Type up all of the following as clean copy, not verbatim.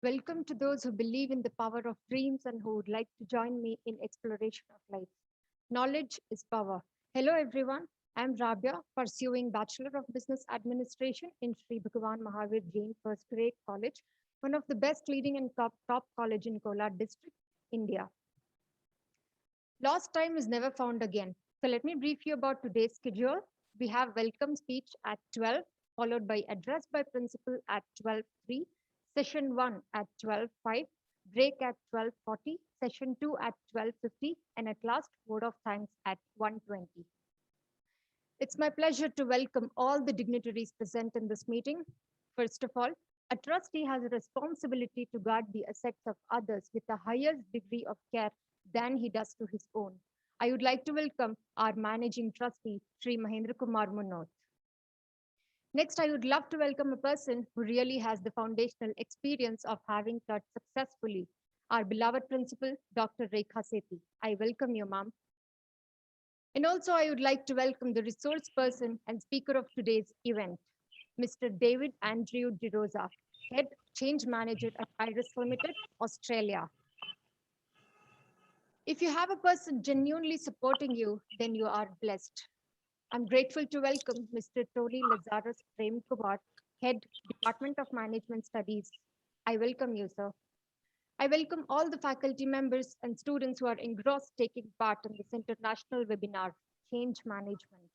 Welcome to those who believe in the power of dreams and who would like to join me in exploration of life. Knowledge is power. Hello everyone, I'm Rabia, pursuing Bachelor of Business Administration in Sri Bhagavan Mahavir Jain First Grade College, one of the best leading and top college in Kolar district, India. Lost time is never found again. So let me brief you about today's schedule. We have welcome speech at 12, followed by address by principal at 12:03, session 1 at 12:05, break at 12:40, session 2 at 12:50, and at last, vote of thanks at 1:20. It's my pleasure to welcome all the dignitaries present in this meeting. First of all, a trustee has a responsibility to guard the assets of others with a higher degree of care than he does to his own. I would like to welcome our managing trustee, Sri Mahendra Kumar Munot. Next, I would love to welcome a person who really has the foundational experience of having taught successfully, our beloved principal, Dr. Rekha Sethi. I welcome you, ma'am. And also, I would like to welcome the resource person and speaker of today's event, Mr. David Andrew De Rosa, Head Change Manager at Ires Limited, Australia. If you have a person genuinely supporting you, then you are blessed. I'm grateful to welcome Mr. Toli Lazarus Prem Kumar, Head Department of Management Studies. I welcome you, sir. I welcome all the faculty members and students who are engrossed taking part in this international webinar, Change Management.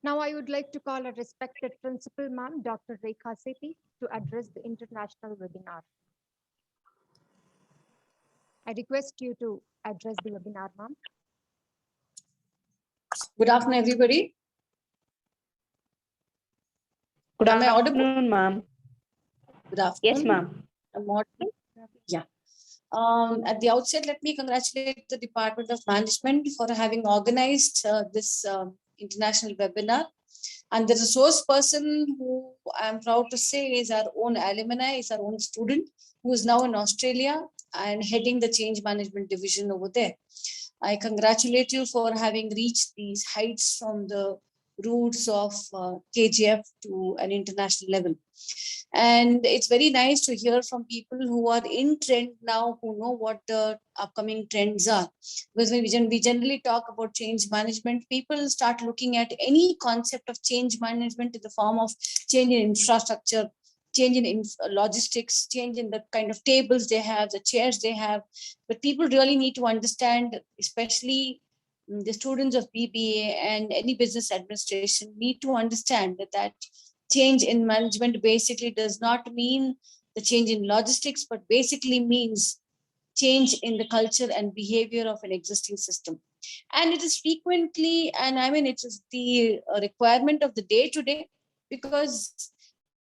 Now I would like to call a respected principal, ma'am, Dr. Rekha Sethi, to address the international webinar. I request you to address the webinar, ma'am. Good afternoon, everybody. Good Am I audible? afternoon, ma'am. Good afternoon. Yes, ma'am. I'm audible? Yeah. At the outset, let me congratulate the Department of Management for having organized this international webinar. And the resource person who I'm proud to say is our own alumni, is our own student who is now in Australia and heading the change management division over there. I congratulate you for having reached these heights from the roots of KGF to an international level. And it's very nice to hear from people who are in trend now, who know what the upcoming trends are. Because when we generally talk about change management, people start looking at any concept of change management in the form of change in infrastructure, change in logistics, change in the kind of tables they have, the chairs they have. But people really need to understand, especially the students of BBA and any business administration need to understand that change in management basically does not mean the change in logistics, but basically means change in the culture and behavior of an existing system. And it is frequently, and I mean, it is the requirement of the day to day, because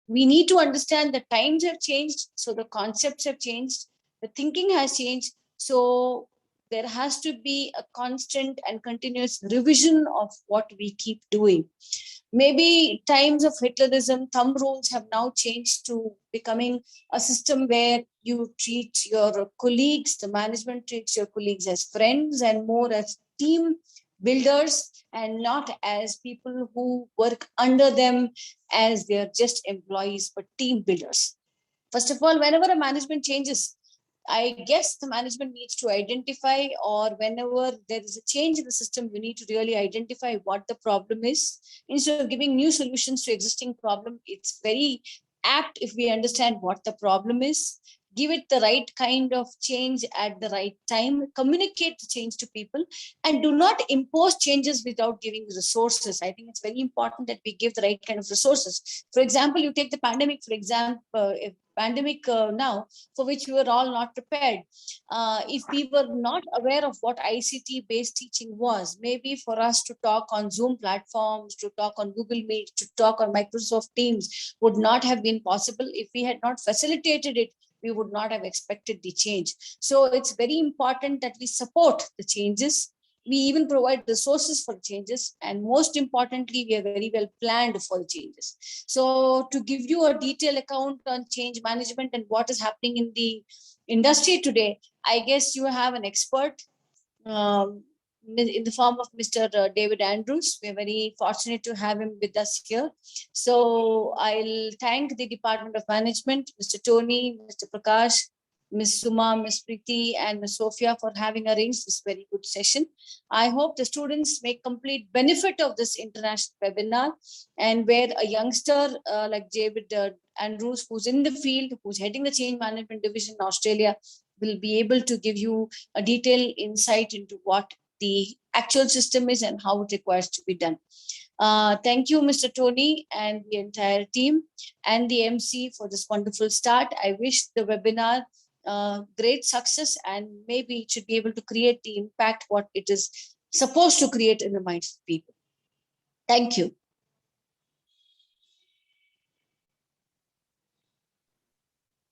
we need to understand the times have changed. So the concepts have changed, the thinking has changed. So there has to be a constant and continuous revision of what we keep doing. Maybe times of Hitlerism, thumb rules have now changed to becoming a system where you treat your colleagues, the management treats your colleagues as friends and more as team builders and not as people who work under them as they're just employees, but team builders. First of all, whenever a management changes, I guess the management needs to identify, or whenever there is a change in the system, you need to really identify what the problem is. Instead of giving new solutions to existing problem, it's very apt if we understand what the problem is, give it the right kind of change at the right time, communicate the change to people, and do not impose changes without giving resources. I think it's very important that we give the right kind of resources. For example, you take the pandemic, for example, now, for which we were all not prepared. If we were not aware of what ICT-based teaching was, maybe for us to talk on Zoom platforms, to talk on Google Meet, to talk on Microsoft Teams would not have been possible. If we had not facilitated it, we would not have expected the change. So it's very important that we support the changes. We even provide resources for changes. And most importantly, we are very well planned for the changes. So to give you a detailed account on change management and what is happening in the industry today, I guess you have an expert in the form of Mr. David Andrews. We're very fortunate to have him with us here. So I'll thank the Department of Management, Mr. Tony, Mr. Prakash, Ms. Suma, Ms. Preeti, and Ms. Sophia for having arranged this very good session. I hope the students make complete benefit of this international webinar, and where a youngster like David Andrews, who's in the field, who's heading the change management division in Australia, will be able to give you a detailed insight into what the actual system is and how it requires to be done. Thank you, Mr. Tony, and the entire team and the MC for this wonderful start. I wish the webinar great success, and maybe it should be able to create the impact what it is supposed to create in the minds of people. Thank you.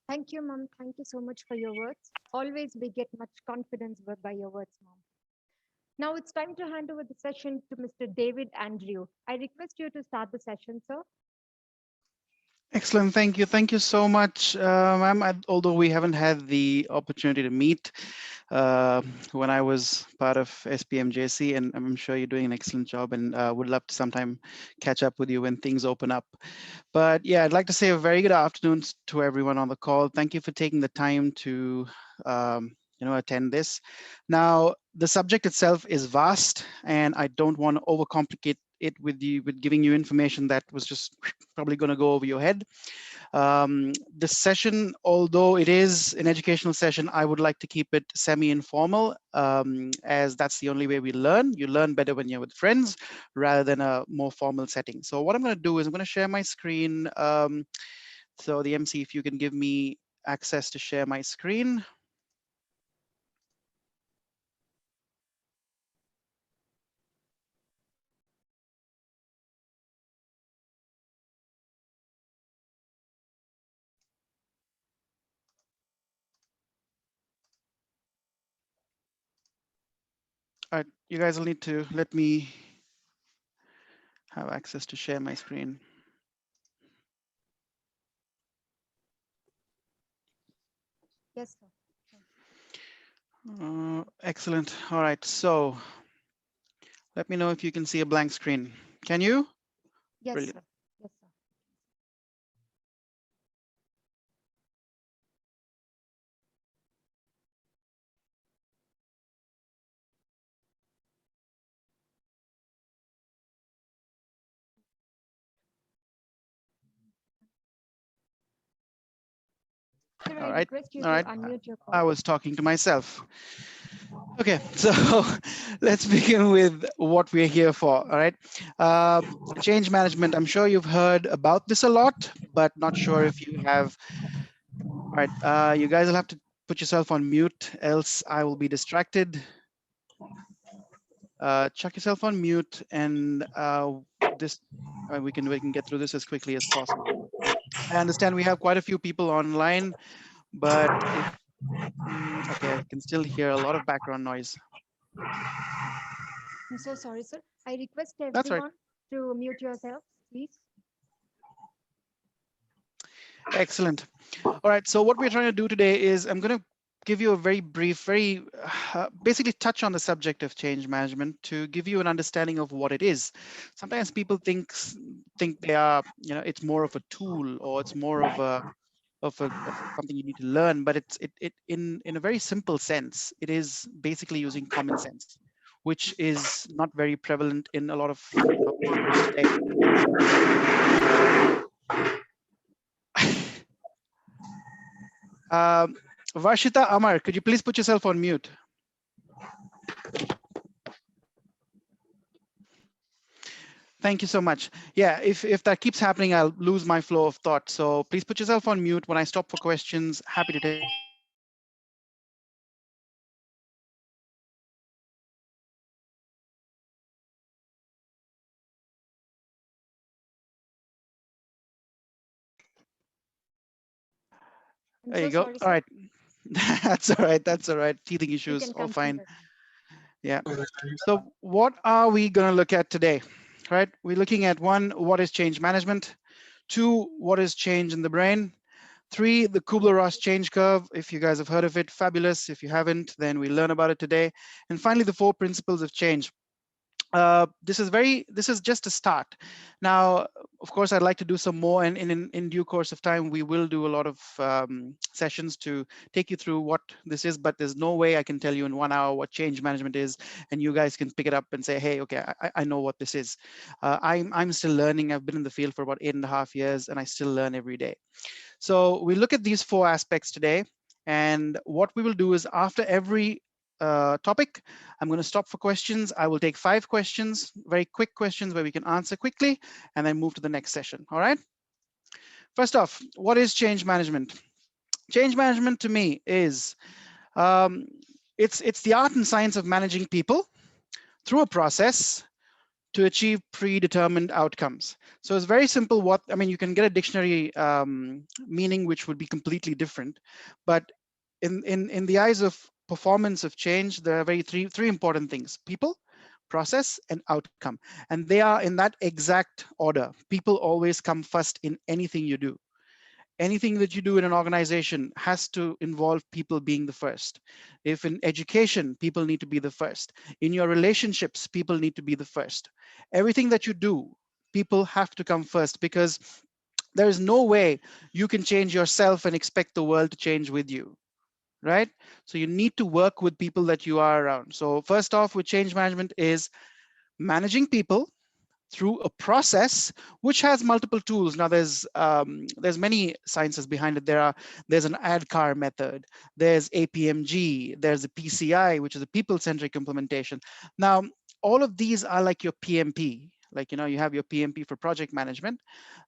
Thank you, Mom. Thank you so much for your words. Always we get much confidence by your words, Mom. Now it's time to hand over the session to Mr. David Andrew. I request you to start the session, sir. Excellent. Thank you. Thank you so much, ma'am. Although we haven't had the opportunity to meet when I was part of SPMJC, and I'm sure you're doing an excellent job, and would love to sometime catch up with you when things open up. But yeah, I'd like to say a very good afternoon to everyone on the call. Thank you for taking the time to attend this. Now, the subject itself is vast, and I don't want to overcomplicate it with giving you information that was just probably going to go over your head. This session, although it is an educational session, I would like to keep it semi-informal, as that's the only way we learn. You learn better when you're with friends rather than a more formal setting. So what I'm going to do is I'm going to share my screen. So the MC, if you can give me access to share my screen. All right, you guys will need to let me have access to share my screen. Yes, sir. Excellent. All right, so let me know if you can see a blank screen. Can you? Yes, Brilliant. sir. Yes, sir. Sir, I request you to unmute your call. I was talking to myself. Okay, so let's begin with what we're here for. All right, change management. I'm sure you've heard about this a lot, but not sure if you have. All right, you guys will have to put yourself on mute, else I will be distracted. Chuck yourself on mute, and we can get through this as quickly as possible. I understand we have quite a few people online, but if okay, I can still hear a lot of background noise. I'm so sorry, sir. I request That's right. everyone to mute yourself, please. Excellent. All right, so what we're trying to do today is I'm going to give you a very brief, basically touch on the subject of change management to give you an understanding of what it is. Sometimes people think they are, it's more of a tool, or it's more of something you need to learn, but it in a very simple sense, it is basically using common sense, which is not very prevalent in a lot of workers today. Varshita Amar, could you please put yourself on mute? Thank you so much. Yeah, if that keeps happening, I'll lose my flow of thought. So please put yourself on mute. When I stop for questions, happy to take. There you go. Sorry, all right. That's all right. That's all right. Teething issues, all fine. Yeah. So what are we going to look at today? Right. We're looking at 1, what is change management? 2, what is change in the brain? 3, the Kubler-Ross change curve. If you guys have heard of it, fabulous. If you haven't, then we learn about it today. And finally, the 4 principles of change. This is just a start. Now, of course, I'd like to do some more, and in due course of time, we will do a lot of sessions to take you through what this is, but there's no way I can tell you in 1 hour what change management is, and you guys can pick it up and say, hey, okay, I know what this is. I'm still learning. I've been in the field for about 8.5 years, and I still learn every day. So we look at these 4 aspects today, and what we will do is after every topic, I'm going to stop for questions. I will take 5 questions, very quick questions where we can answer quickly, and then move to the next session. All right. First off, what is change management? Change management to me is it's the art and science of managing people through a process to achieve predetermined outcomes. So it's very simple. You can get a dictionary meaning which would be completely different, but in the eyes of performance of change, there are three important things: people, process, and outcome. And they are in that exact order. People always come first in anything you do. Anything that you do in an organization has to involve people being the first. If in education, people need to be the first. In your relationships, people need to be the first. Everything that you do, people have to come first, because there is no way you can change yourself and expect the world to change with you, right? So you need to work with people that you are around. So first off, with change management is managing people through a process which has multiple tools. Now there's many sciences behind it. There's an ADKAR method, there's APMG, there's a PCI, which is a people-centric implementation. Now all of these are like your PMP. Like, you have your PMP for project management.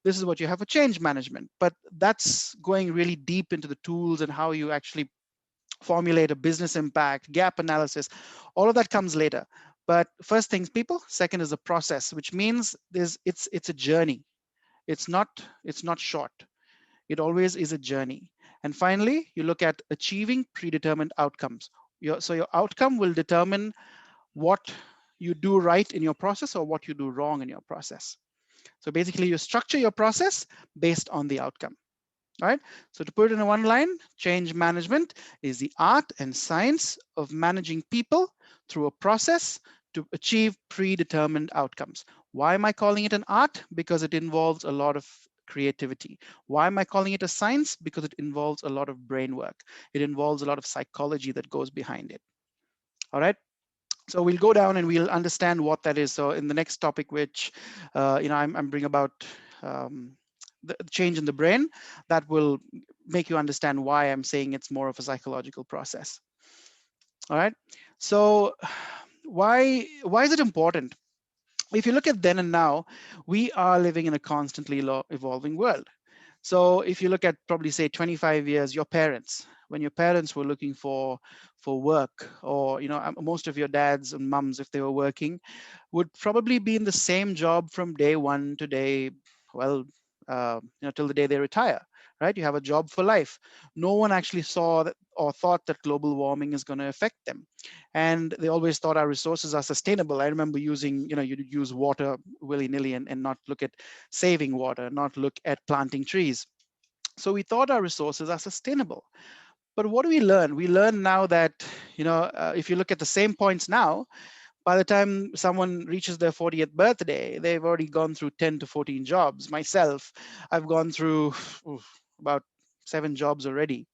This is what you have for change management, but that's going really deep into the tools and how you actually formulate a business impact, gap analysis. All of that comes later. But first things people, second is a process, which means it's a journey. It's not short. It always is a journey. And finally, you look at achieving predetermined outcomes. So your outcome will determine what you do right in your process or what you do wrong in your process. So basically, you structure your process based on the outcome. All right. So to put it in one line, change management is the art and science of managing people through a process to achieve predetermined outcomes. Why am I calling it an art? Because it involves a lot of creativity. Why am I calling it a science? Because it involves a lot of brain work. It involves a lot of psychology that goes behind it. All right. So we'll go down and we'll understand what that is. So in the next topic, which I'm bringing about the change in the brain, that will make you understand why I'm saying it's more of a psychological process. All right. So why is it important? If you look at then and now, we are living in a constantly evolving world. So if you look at probably say 25 years, your parents, when your parents were looking for work, or most of your dads and mums, if they were working, would probably be in the same job from day one to day, well, till the day they retire, right? You have a job for life. No one actually saw that or thought that global warming is going to affect them. And they always thought our resources are sustainable. I remember using, you'd use water willy-nilly and not look at saving water, not look at planting trees. So we thought our resources are sustainable. But what do we learn? We learn now that, if you look at the same points now, by the time someone reaches their 40th birthday, they've already gone through 10 to 14 jobs. Myself, I've gone through about 7 jobs already.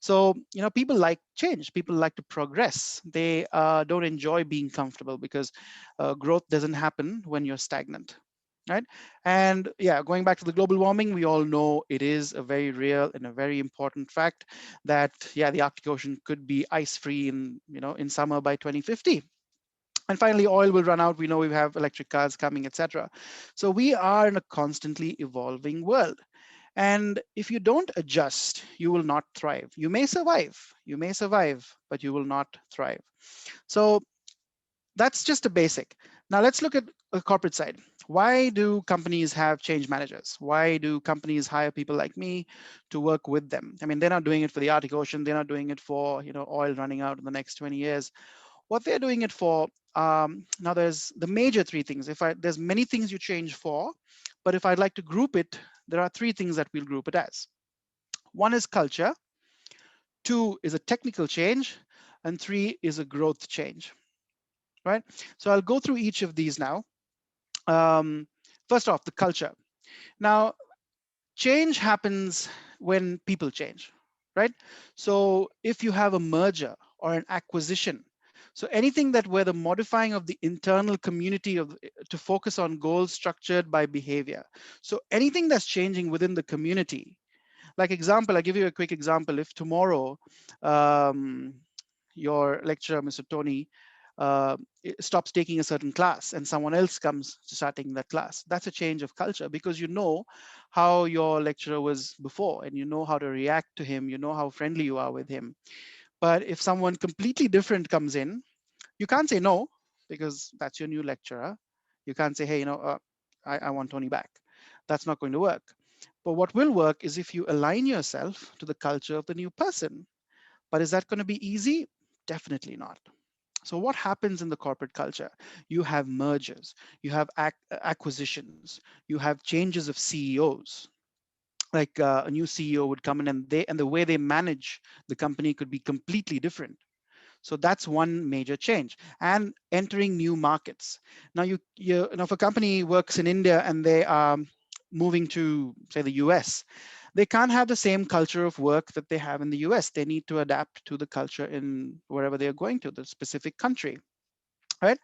So, people like change. People like to progress. They don't enjoy being comfortable, because growth doesn't happen when you're stagnant, right? And yeah, going back to the global warming, we all know it is a very real and a very important fact that, yeah, the Arctic Ocean could be ice-free in summer by 2050. And finally, oil will run out. We know we have electric cars coming, etc. So we are in a constantly evolving world. And if you don't adjust, you will not thrive. You may survive, but you will not thrive. So that's just a basic. Now let's look at the corporate side. Why do companies have change managers? Why do companies hire people like me to work with them? I mean, they're not doing it for the Arctic Ocean. They're not doing it for oil running out in the next 20 years. What they're doing it for, now there's the major 3 things. There's many things you change for, but if I'd like to group it, there are 3 things that we'll group it as. One is culture, 2 is a technical change, and 3 is a growth change, right? So I'll go through each of these now. First off, the culture. Now, change happens when people change, right? So if you have a merger or an acquisition, so anything that where the modifying of the internal community of to focus on goals structured by behavior. So anything that's changing within the community, like example, I'll give you a quick example. If tomorrow um, your lecturer, Mr. Tony, stops taking a certain class and someone else comes to start taking that class, that's a change of culture, because you know how your lecturer was before and you know how to react to him, you know how friendly you are with him. But if someone completely different comes in, you can't say no, because that's your new lecturer. You can't say, hey, I want Tony back. That's not going to work. But what will work is if you align yourself to the culture of the new person. But is that going to be easy? Definitely not. So what happens in the corporate culture? You have mergers, you have acquisitions, you have changes of CEOs. Like a new CEO would come in, and the way they manage the company could be completely different. So that's one major change. And entering new markets. Now, if a company works in India and they are moving to, say, the US, they can't have the same culture of work that they have in the US. They need to adapt to the culture in wherever they're going to, the specific country, right?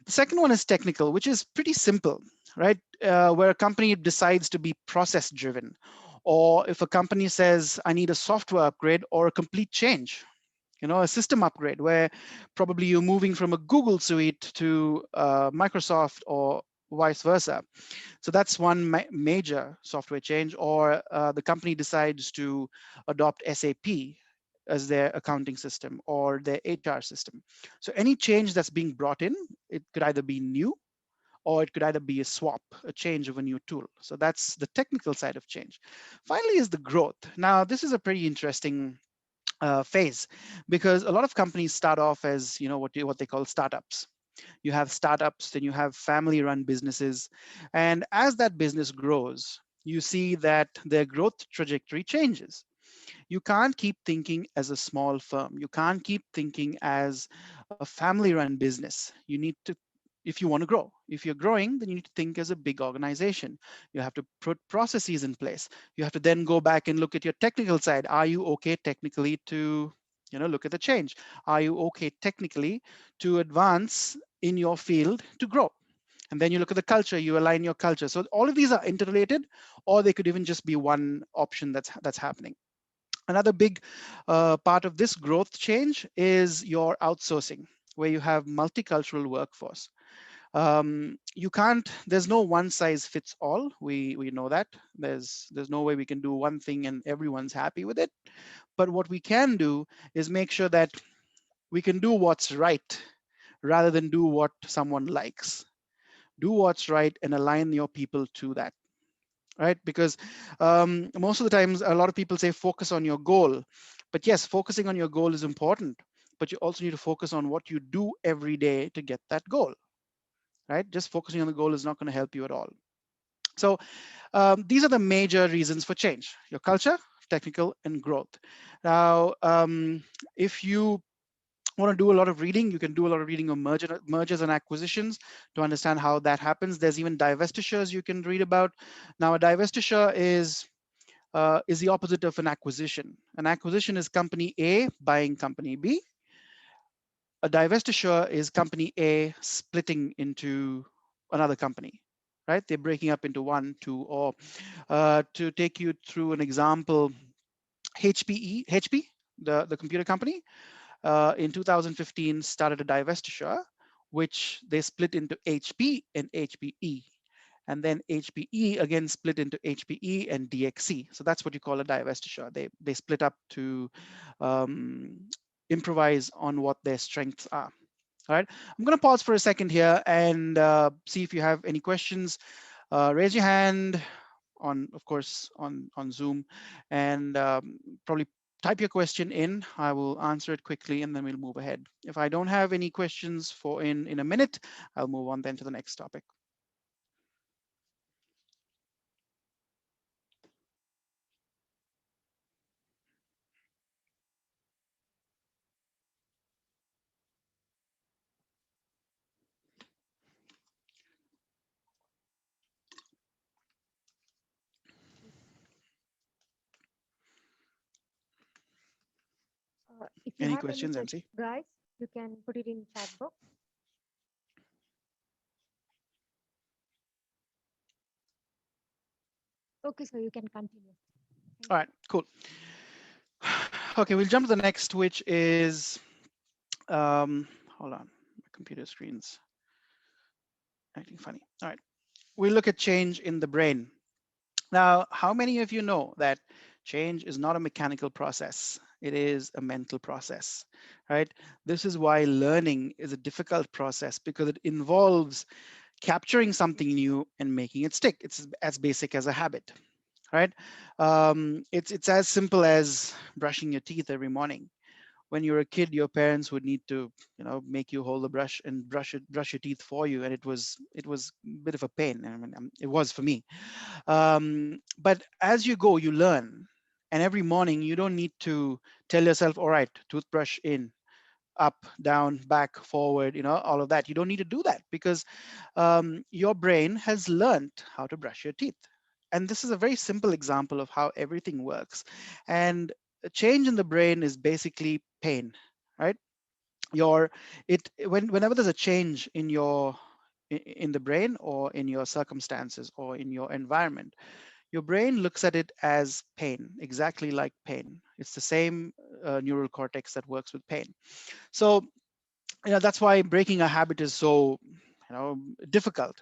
The second one is technical, which is pretty simple, right? Where a company decides to be process driven, or if a company says, I need a software upgrade or a complete change, a system upgrade where probably you're moving from a Google suite to Microsoft or vice versa. So that's one major software change. Or the company decides to adopt SAP as their accounting system or their HR system. So any change that's being brought in, it could either be new or it could either be a swap, a change of a new tool. So that's the technical side of change. Finally is the growth. Now, this is a pretty interesting phase, because a lot of companies start off as what they call startups. You have startups, then you have family run businesses, and as that business grows, you see that their growth trajectory changes. You can't keep thinking as a small firm. You can't keep thinking as a family run business. You need to, if you want to grow, if you're growing, then you need to think as a big organization. You have to put processes in place. You have to then go back and look at your technical side. Are you okay technically to look at the change? Are you okay technically to advance in your field to grow? And then you look at the culture, you align your culture. So all of these are interrelated, or they could even just be one option that's happening. Another big part of this growth change is your outsourcing, where you have multicultural workforce. You can't, there's no one size fits all. We know that. There's no way we can do one thing and everyone's happy with it. But what we can do is make sure that we can do what's right rather than do what someone likes. Do what's right and align your people to that, right? Because most of the times, a lot of people say focus on your goal. But yes, focusing on your goal is important, but you also need to focus on what you do every day to get that goal, right? Just focusing on the goal is not going to help you at all. So these are the major reasons for change: your culture, technical, and growth. Now, if you want to do a lot of reading, you can do a lot of reading on mergers and acquisitions to understand how that happens. There's even divestitures you can read about. Now, a divestiture is the opposite of an acquisition. An acquisition is company A buying company B. A divestiture is company A splitting into another company, right? They're breaking up into one, two, or to take you through an example, HP, the computer company, in 2015 started a divestiture, which they split into HP and HPE. And then HPE again split into HPE and DXC. So that's what you call a divestiture. They split up to improvise on what their strengths are. All right, I'm going to pause for a second here and see if you have any questions. Raise your hand of course, on Zoom, and probably type your question in. I will answer it quickly, and then we'll move ahead. If I don't have any questions for in a minute, I'll move on then to the next topic. If you Any have any questions, questions, MC? guys, you can put it in chat box. Okay, so you can continue. All right, cool. Okay, we'll jump to the next, which is, hold on, my computer screen's acting funny. All right, we look at change in the brain. Now, how many of you know that change is not a mechanical process? It is a mental process, right? This is why learning is a difficult process, because it involves capturing something new and making it stick. It's as basic as a habit, right? It's as simple as brushing your teeth every morning. When you're a kid, your parents would need to, make you hold the brush and brush your teeth for you, and it was a bit of a pain. I mean, it was for me. But as you go, you learn, and every morning you don't need to tell yourself, all right, toothbrush in, up, down, back, forward, all of that. You don't need to do that, because your brain has learned how to brush your teeth. And this is a very simple example of how everything works. And a change in the brain is basically pain, right? Whenever there's a change in the brain, or in your circumstances, or in your environment, your brain looks at it as pain, exactly like pain. It's the same neural cortex that works with pain. So that's why breaking a habit is so difficult.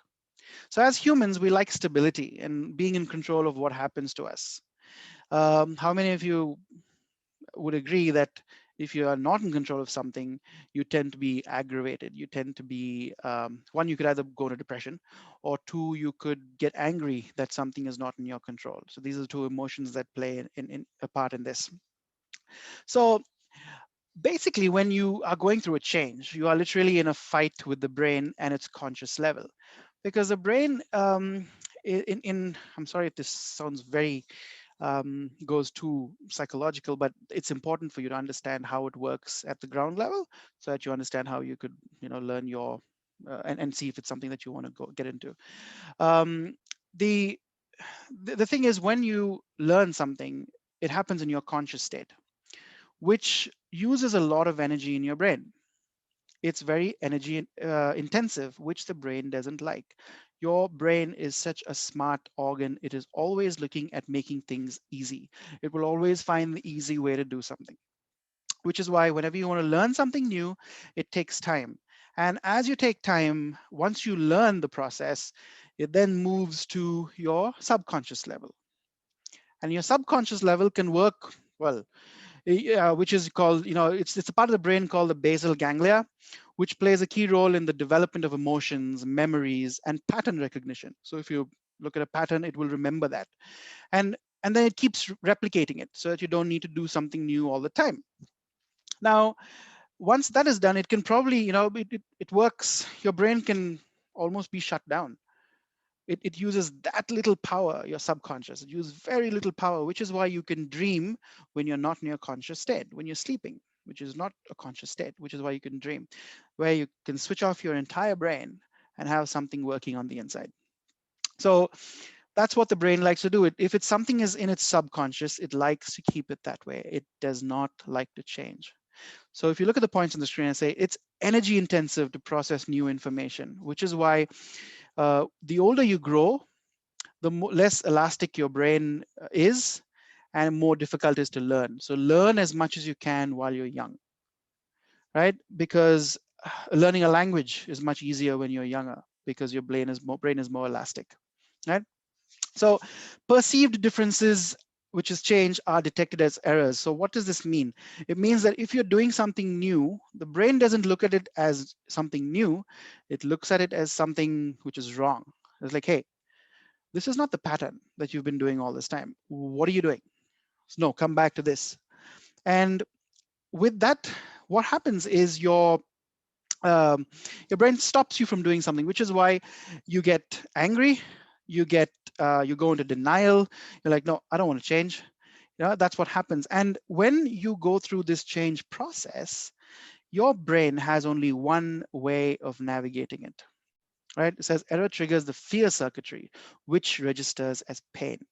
So as humans, we like stability and being in control of what happens to us. How many of you would agree that if you are not in control of something, you tend to be aggravated? You tend to be, one, you could either go into depression, or two, you could get angry that something is not in your control. So these are the two emotions that play in a part in this. So basically, when you are going through a change, you are literally in a fight with the brain and its conscious level, because the brain, I'm sorry if this sounds very goes too psychological, but it's important for you to understand how it works at the ground level, so that you understand how you could learn your and see if it's something that you want to go get into. um, the the thing is, when you learn something, it happens in your conscious state, which uses a lot of energy in your brain. It's very energy intensive, which the brain doesn't like. Your brain is such a smart organ. It is always looking at making things easy. It will always find the easy way to do something, which is why whenever you want to learn something new, it takes time. And as you take time, once you learn the process, it then moves to your subconscious level. And your subconscious level can work, well, which is called, it's a part of the brain called the basal ganglia, which plays a key role in the development of emotions, memories, and pattern recognition. So if you look at a pattern, it will remember that. And then it keeps replicating it, so that you don't need to do something new all the time. Now, once that is done, it can probably, it works. Your brain can almost be shut down. It uses that little power, your subconscious. It uses very little power, which is why you can dream when you're not in your conscious state, when you're sleeping, which is not a conscious state, which is why you can dream, where you can switch off your entire brain and have something working on the inside. So that's what the brain likes to do. If it's something is in its subconscious, it likes to keep it that way. It does not like to change. So if you look at the points on the screen and say it's energy intensive to process new information, which is why the older you grow, the less elastic your brain is, and more difficult it is to learn. So learn as much as you can while you're young, right? Because learning a language is much easier when you're younger, because your brain is more elastic, right? So perceived differences, which is change, are detected as errors. So what does this mean? It means that if you're doing something new, the brain doesn't look at it as something new. It looks at it as something which is wrong. It's like, hey, this is not the pattern that you've been doing all this time. What are you doing? No, come back to this. And with that, what happens is your brain stops you from doing something, which is why you get angry, you go into denial. You're like, no, I don't want to change. That's what happens. And when you go through this change process, your brain has only one way of navigating it, right? It says error triggers the fear circuitry, which registers as pain.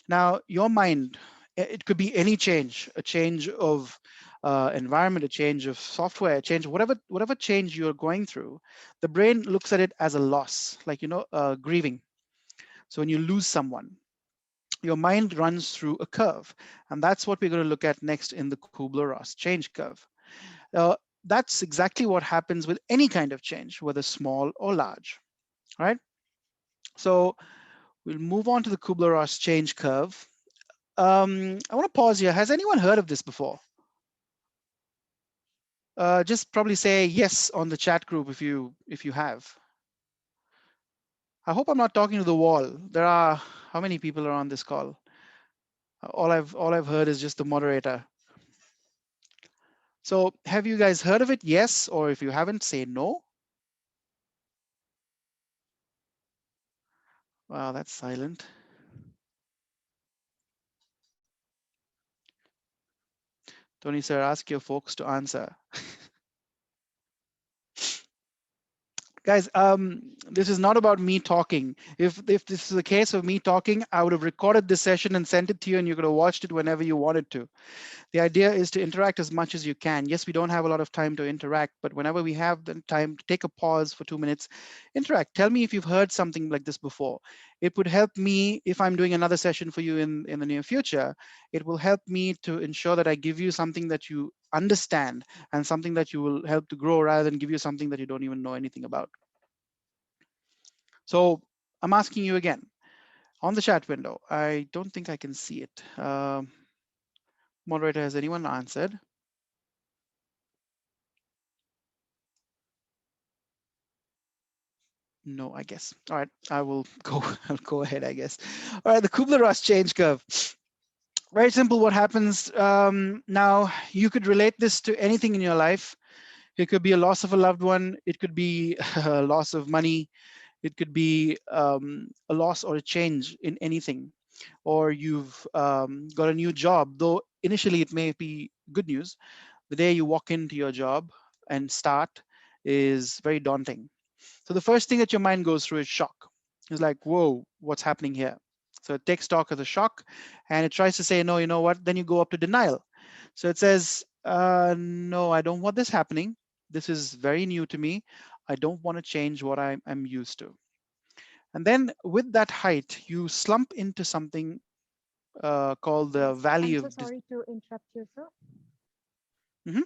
Now, your mind, it could be any change, a change of environment, a change of software, change, whatever change you're going through, the brain looks at it as a loss, like, grieving. So when you lose someone, your mind runs through a curve. And that's what we're going to look at next in the Kubler-Ross change curve. That's exactly what happens with any kind of change, whether small or large, right? So we'll move on to the Kubler-Ross change curve. I want to pause here. Has anyone heard of this before? Just probably say yes on the chat group if you have. I hope I'm not talking to the wall. There are, how many people are on this call? All I've heard is just the moderator. So have you guys heard of it? Yes, or if you haven't, say no. Wow, that's silent. Tony sir, ask your folks to answer. Guys, this is not about me talking. If this is a case of me talking, I would have recorded this session and sent it to you, and you could have watched it whenever you wanted to. The idea is to interact as much as you can. Yes, we don't have a lot of time to interact, but whenever we have the time to take a pause for 2 minutes, interact. Tell me if you've heard something like this before. It would help me if I'm doing another session for you in the near future. It will help me to ensure that I give you something that you understand and something that you will help to grow rather than give you something that you don't even know anything about. So I'm asking you again on the chat window. I don't think I can see it. Moderator, has anyone answered? No, I guess. All right, I will go. I'll go ahead, I guess. All right, the Kubler-Ross change curve. Very simple. What happens now? You could relate this to anything in your life. It could be a loss of a loved one. It could be a loss of money. It could be a loss or a change in anything. Or you've got a new job, though initially it may be good news. The day you walk into your job and start is very daunting. So the first thing that your mind goes through is shock. It's like, whoa, what's happening here? So it takes stock as a shock and it tries to say, no, you know what? Then you go up to denial. So it says, no, I don't want this happening. This is very new to me. I don't want to change what I'm used to. And then with that height, you slump into something called the valley I'm so of. sorry to interrupt you, sir. Mhm.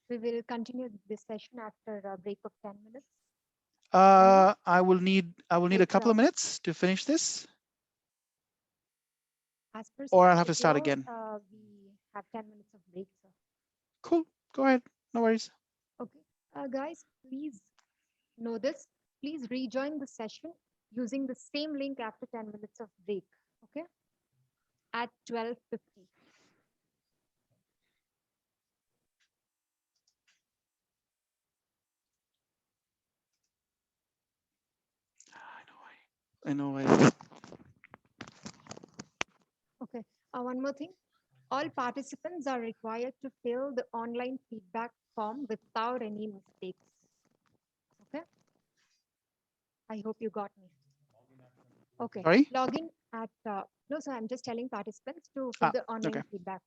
We will continue this session after a break of 10 minutes. I will need a couple of minutes to finish this, As per or I'll have to start schedule, again. we have 10 minutes of break, sir. Cool. Go ahead. No worries. Okay. Guys, please know this. Please rejoin the session using the same link after 10 minutes of break. Okay. At 12:50. I know. Okay. One more thing. All participants are required to fill the online feedback form without any mistakes. Okay. I hope you got me. Okay. Sorry? Login at, no, sir, I'm just telling participants to fill the online Okay. feedback.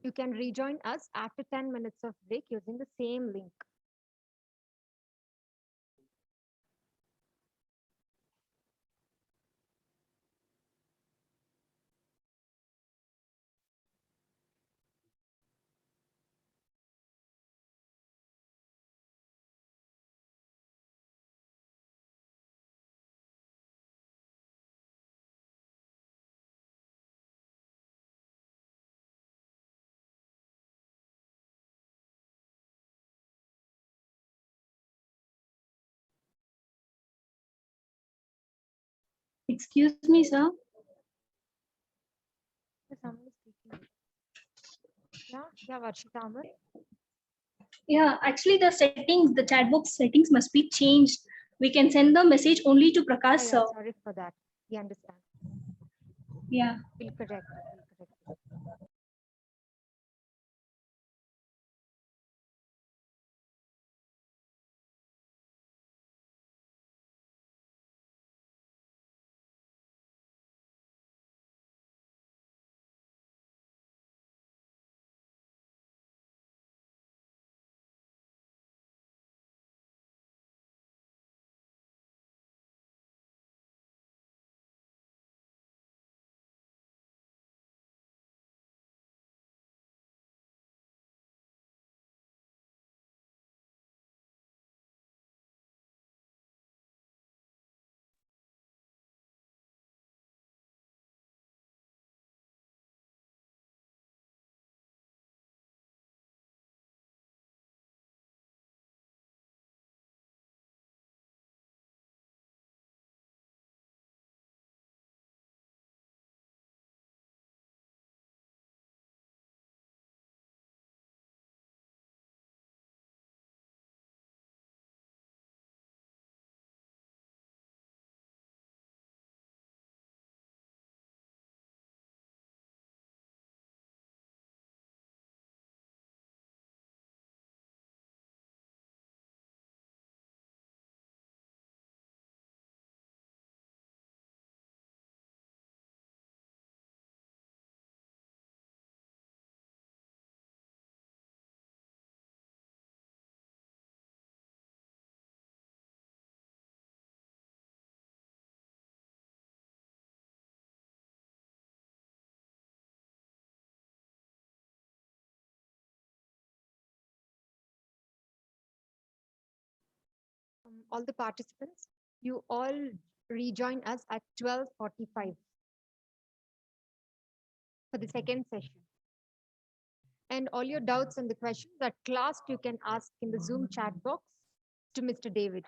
You can rejoin us after 10 minutes of break using the same link. Excuse me, sir. Someone is speaking. Yeah, Varshita Amar. Yeah, actually the settings, the chat box settings must be changed. We can send the message only to Prakash, Yeah, sir. sorry for that. We understand. Yeah. We'll correct it. We'll correct it. all the participants, you all rejoin us at 12:45 for the second session. And all your doubts and the questions at class, you can ask in the Zoom chat box to Mr. David.